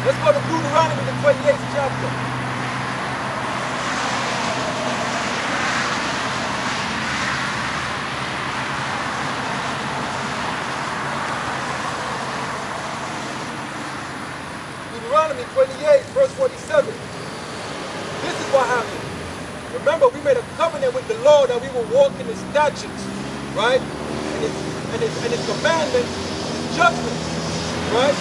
Let's go to Deuteronomy, the 28th chapter. Deuteronomy 28, verse 47. This is what happened. Remember, we made a covenant with the Lord that we will walk in his statutes, right? And his commandments, his judgments, right?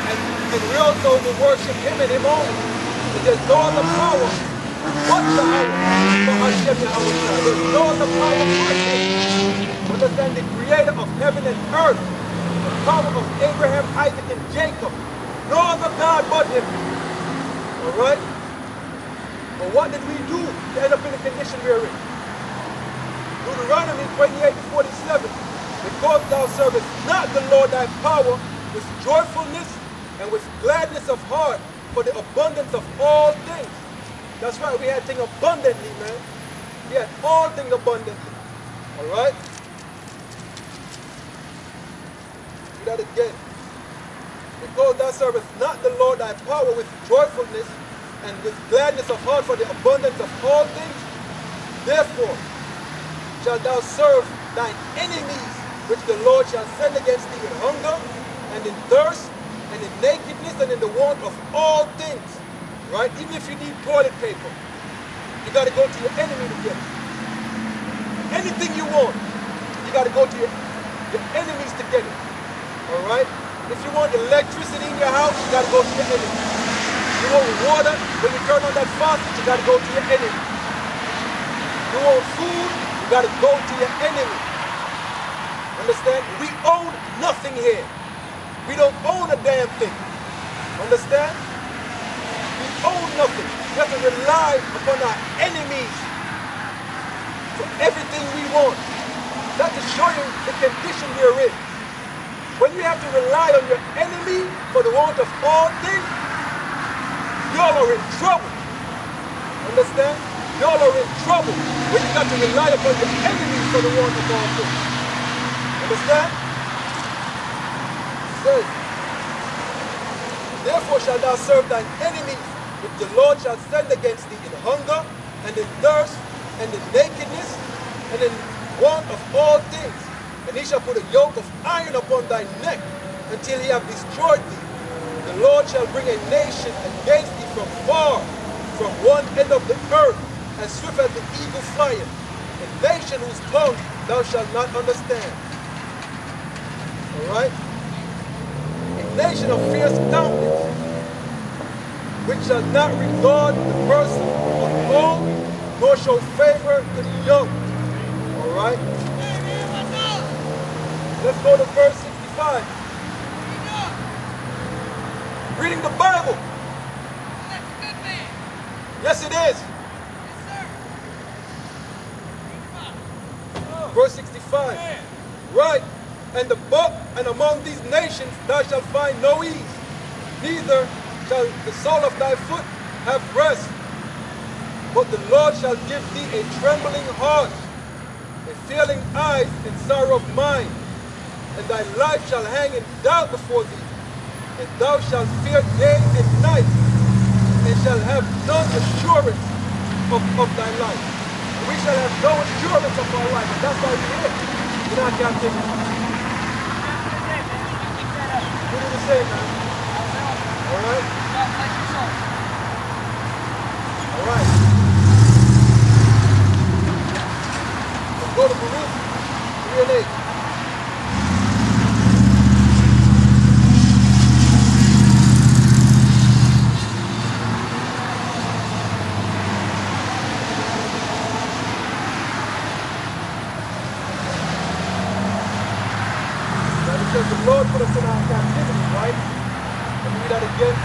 And we also will worship him and him only. And there's no other power but Yahweh for Hashem Yahweh. There's no other power but him. Understand, the creator of heaven and earth, the power of Abraham, Isaac, and Jacob. No other God but him. Alright? But what did we do to end up in the condition we're in? Deuteronomy 28:47. Because thou servest not the Lord thy power with joyfulness and with gladness of heart for the abundance of all things. That's right, we had things abundantly, man. We had all things abundantly. Alright? Do that again. Because thou servest not the Lord thy power with joyfulness and with gladness of heart for the abundance of all things, therefore shalt thou serve thine enemies, which the Lord shall send against thee in hunger, and in thirst, and in nakedness, and in the want of all things. Right? Even if you need toilet paper, you got to go to your enemy to get it. Anything you want, you got to go to your enemies to get it. Alright? If you want electricity in your house, you got to go to your enemy. You want water, when you turn on that faucet, you got to go to your enemy. You want food, you got to go to your enemy. Understand? We own nothing here. We don't own a damn thing. Understand? We own nothing. We have to rely upon our enemies for everything we want. That to show you the condition we're in. When you have to rely on your enemy for the want of all things, y'all are in trouble. Understand? Y'all are in trouble when you got to rely upon your enemies for the want of all things. Understand? It says, therefore shalt thou serve thine enemies, which the Lord shall send against thee in hunger, and in thirst, and in nakedness, and in want of all things. And he shall put a yoke of iron upon thy neck until he have destroyed thee. The Lord shall bring a nation against thee from far, from one end of the earth, as swift as the eagle flying, a nation whose tongue thou shalt not understand. Alright? A nation of fierce countenance, which shall not regard the person of old, nor show favor to the young. Alright? Let's go to verse 65. Reading the Bible. That's a good man. Yes, it is. Yes, sir. Verse 65. Right. And among these nations thou shalt find no ease, neither shall the sole of thy foot have rest. But the Lord shall give thee a trembling heart, a failing eyes, and sorrow of mind. And thy life shall hang in doubt before thee, and thou shalt fear day and night, and shall have no assurance of thy life. We shall have no assurance of our life, and that's why we're here. We're not captivity. What did it say, man? All right? All right. Let's go to Baruch 3 and 8. Because the Lord put us in our captivity, right? Let me read that again.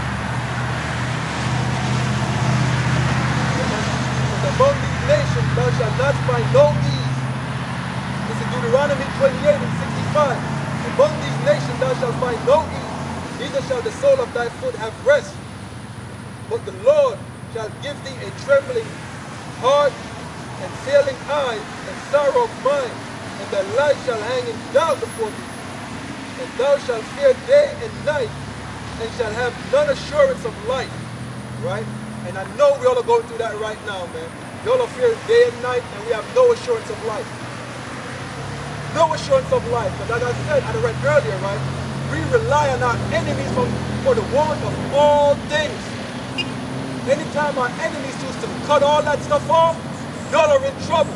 And among these nations thou shalt not find no ease. This is Deuteronomy 28 and 65. Among these nations thou shalt find no ease, neither shall the sole of thy foot have rest. But the Lord shall give thee a trembling heart, and failing eyes, and sorrow of mind, and thy life shall hang in doubt before thee. And thou shalt fear day and night, and shall have none assurance of life. Right? And I know we all are going through that right now, man. We all are fearing day and night, and we have no assurance of life. No assurance of life. But like I said, I read earlier, right? We rely on our enemies for the want of all things. Anytime our enemies choose to cut all that stuff off, y'all are in trouble.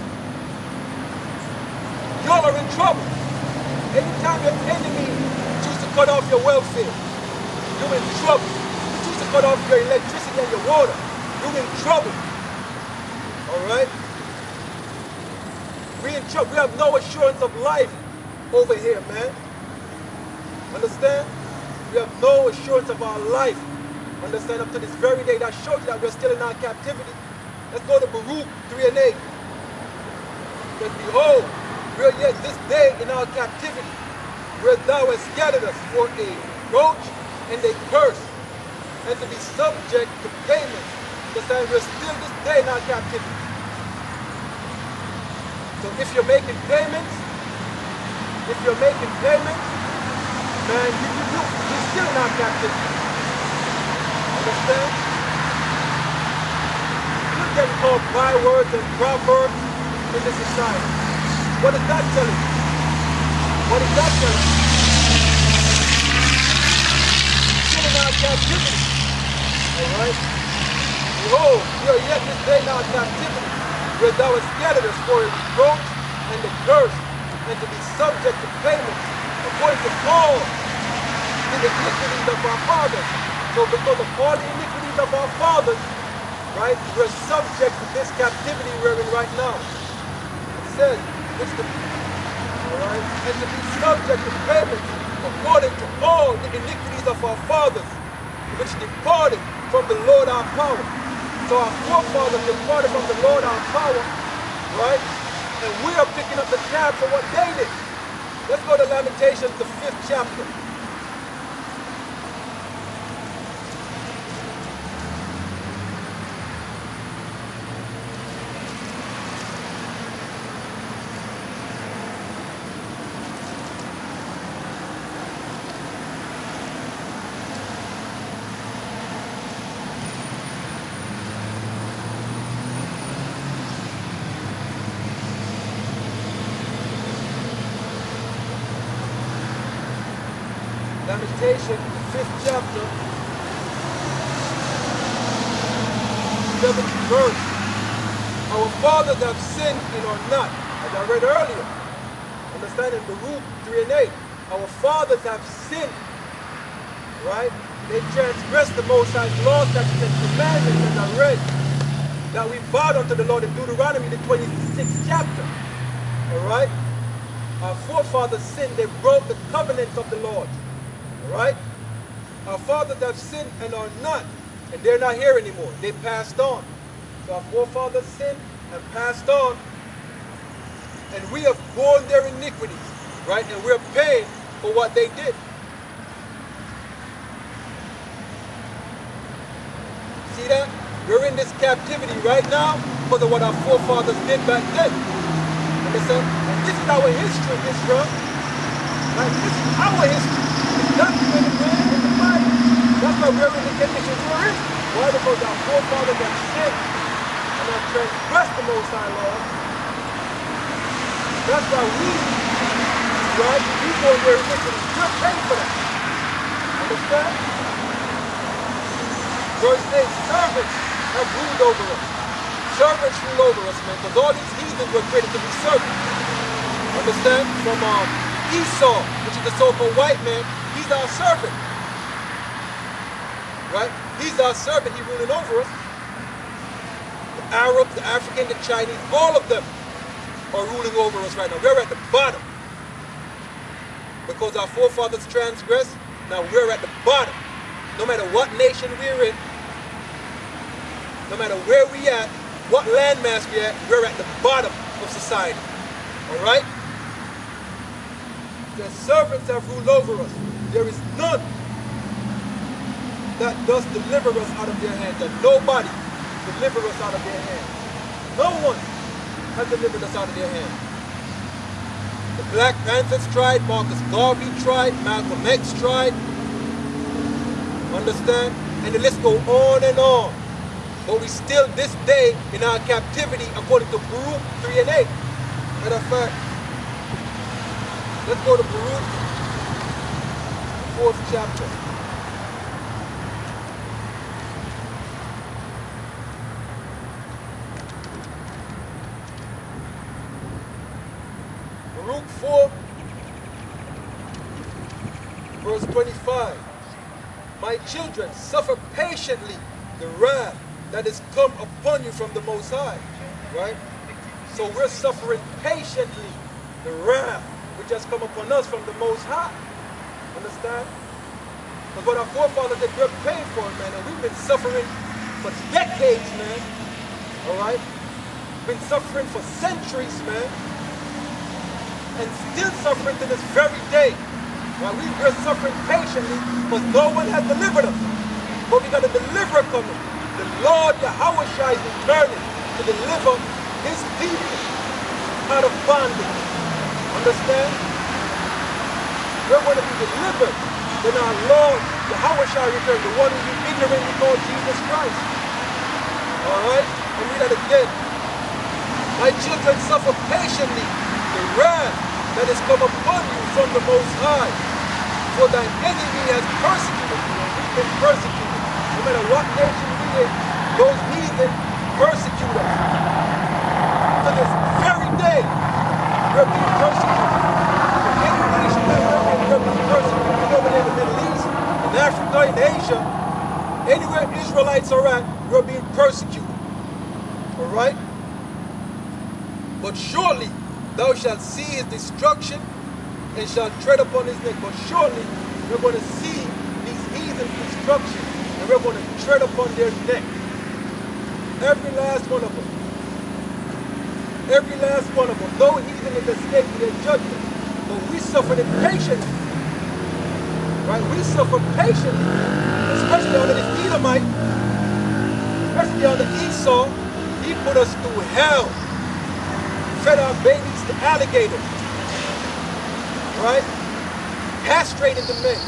Y'all are in trouble. Anytime your enemy choose to cut off your welfare, you're in trouble. You choose to cut off your electricity and your water, you're in trouble. Alright? We're in trouble. We have no assurance of life over here, man. Understand? We have no assurance of our life. Understand? Up to this very day, that shows you that we're still in our captivity. Let's go to Baruch 3 and 8. But behold, we're yet this day in our captivity, where thou hast scattered us for a reproach and a curse, and to be subject to payments. Understand? We're still this day in our captivity. So if you're making payments, man, you're still in our captivity. Understand? Look at called bywords and proverbs in this society. What is that telling you? What is that telling you? Still in our captivity. Alright? Behold, we are yet this day in our captivity, where thou hast scattered us for a reproach and a curse, and to be subject to payments, according to all the iniquities of our fathers. So because of all the iniquities of our fathers, right, we're subject to this captivity we're in right now. It says, and to be subject to payments according to all the iniquities of our fathers, which departed from the Lord our power. So our forefathers departed from the Lord our power, right? And we are picking up the tab for what they did. Let's go to Lamentations, the 5th chapter. Lamentation, 5th chapter, 7th verse. Our fathers have sinned and are not, as I read earlier. Understand in Baruch 3 and 8. Our fathers have sinned, right? They transgressed the Most High's laws, statutes, and commandments, as I read, that we vowed unto the Lord in Deuteronomy, the 26th chapter. All right? Our forefathers sinned. They broke the covenants of the Lord. Right? Our fathers have sinned and are not, and they're not here anymore. They passed on. So our forefathers sinned and passed on, and we have borne their iniquities, right? And we're paying for what they did. See that? We're in this captivity right now because of what our forefathers did back then. Understand? And this is our history, Israel. Like, this is our history. It's documented, man, in the Bible. That's why we're in the condition we're in. Why? Because our forefathers have sinned and have transgressed the Most High laws. That's why we, right, we go in their iniquities. We're paying for that. Understand? Verse 8, servants have ruled over us. Servants rule over us, man, because all these heathens were created to be servants. Understand? From Esau, which is the so-called white man, he's our servant. Right? He's our servant. He's ruling over us. The Arabs, the African, the Chinese, all of them are ruling over us right now. We're at the bottom. Because our forefathers transgressed, now we're at the bottom. No matter what nation we're in, no matter where we at, what landmass we're at the bottom of society. All right? Their servants have ruled over us. There is none that does deliver us out of their hands. And nobody deliver us out of their hands. No one has delivered us out of their hands. The Black Panthers tried, Marcus Garvey tried, Malcolm X tried. Understand? And the list go on and on. But we still this day in our captivity according to Baruch 3 and 8. Matter of fact, let's go to Baruch, 4th chapter. Baruch 4, verse 25. My children, suffer patiently the wrath that is come upon you from the Most High. Right? So we're suffering patiently the wrath which has come upon us from the Most High. Understand? Because what our forefathers did, we're paying for it, man. And we've been suffering for decades, man. Alright? Been suffering for centuries, man. And still suffering to this very day. Right? We're suffering patiently because no one has delivered us. But we got a deliverer coming. The Lord Yahweh Shai is returning to deliver his people out of bondage. Understand? We're going to be delivered when our Lord Yahweh Shai returns, the one who you ignorantly called Jesus Christ. Alright? And read that again. My children, suffer patiently the wrath that has come upon you from the Most High. For thine enemy has persecuted you, and we've been persecuted. No matter what nation we in, those heathen persecute us. To this very day, we're being persecuted. For any nation that we're being persecuted. Over there in the Middle East, in Africa, in Asia, anywhere Israelites are at, we're being persecuted. Alright? But surely thou shalt see his destruction and shalt tread upon his neck. But surely we're going to see these heathen destruction and we're going to tread upon their neck. Every last one of them. Every last one of them. No heathen is escaping their judgment. But we suffered it patiently. Right? We suffer patiently. Especially under this Edomite. Especially under Esau. He put us through hell. Fed our babies to alligators. Right? Castrated the men.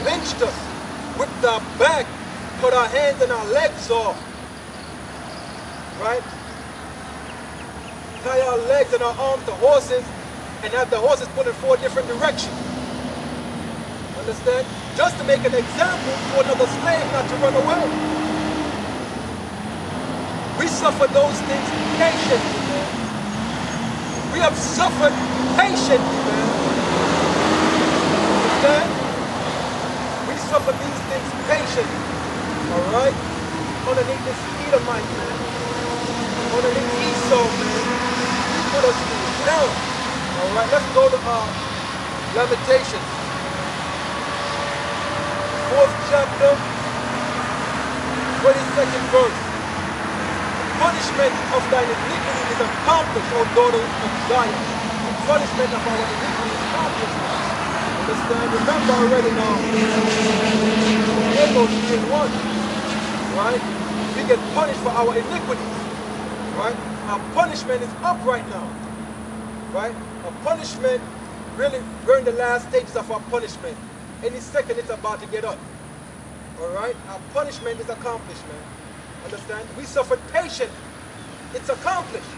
Lynched us. Whipped our back. Cut our hands and our legs off. Right? Tie our legs and our arms to horses and have the horses put in 4 different directions. Understand? Just to make an example for another slave not to run away. We suffer those things patiently, man. We have suffered patiently, man. Understand? We suffer these things patiently. Alright? Underneath this Edomite, man. Underneath Esau, man. He put us through hell. Alright, let's go to Lamentations. 4th chapter, 22nd verse. The punishment of thine iniquity is accomplished, O daughter of Zion. The punishment of our iniquity is accomplished. Understand? Remember already now. Amos 3:1. Right? We get punished for our iniquities. Right? Our punishment is up right now. Right? Our punishment, really, we're in the last stages of our punishment. Any second it's about to get up. Alright? Our punishment is accomplished, man. Understand? We suffered patiently. It's accomplished.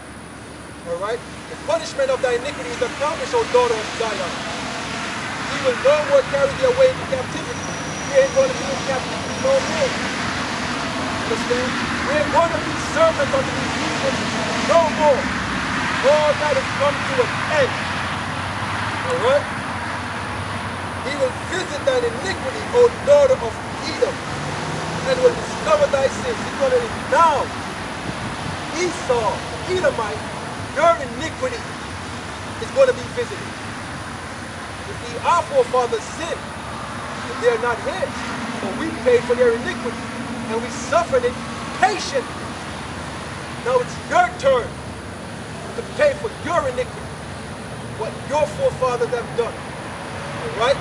Alright? The punishment of thy iniquity is accomplished, O daughter of Zion. He will no more carry thee away into captivity. We ain't going to be in captivity no more. Understand? We ain't going to be servants unto these heathens no more. All that has come to an end. Alright? He will visit thine iniquity, O daughter of Edom, and will discover thy sins. He's going to now. Esau, Edomite, your iniquity is going to be visited. If our forefathers sinned, they are not his, but we paid for their iniquity, and we suffered it patiently. Now it's your turn to pay for your iniquity, what your forefathers have done. Alright?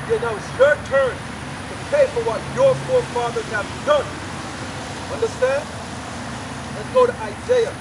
Yeah, now it's your turn to pay for what your forefathers have done. Understand? Let's go to Isaiah.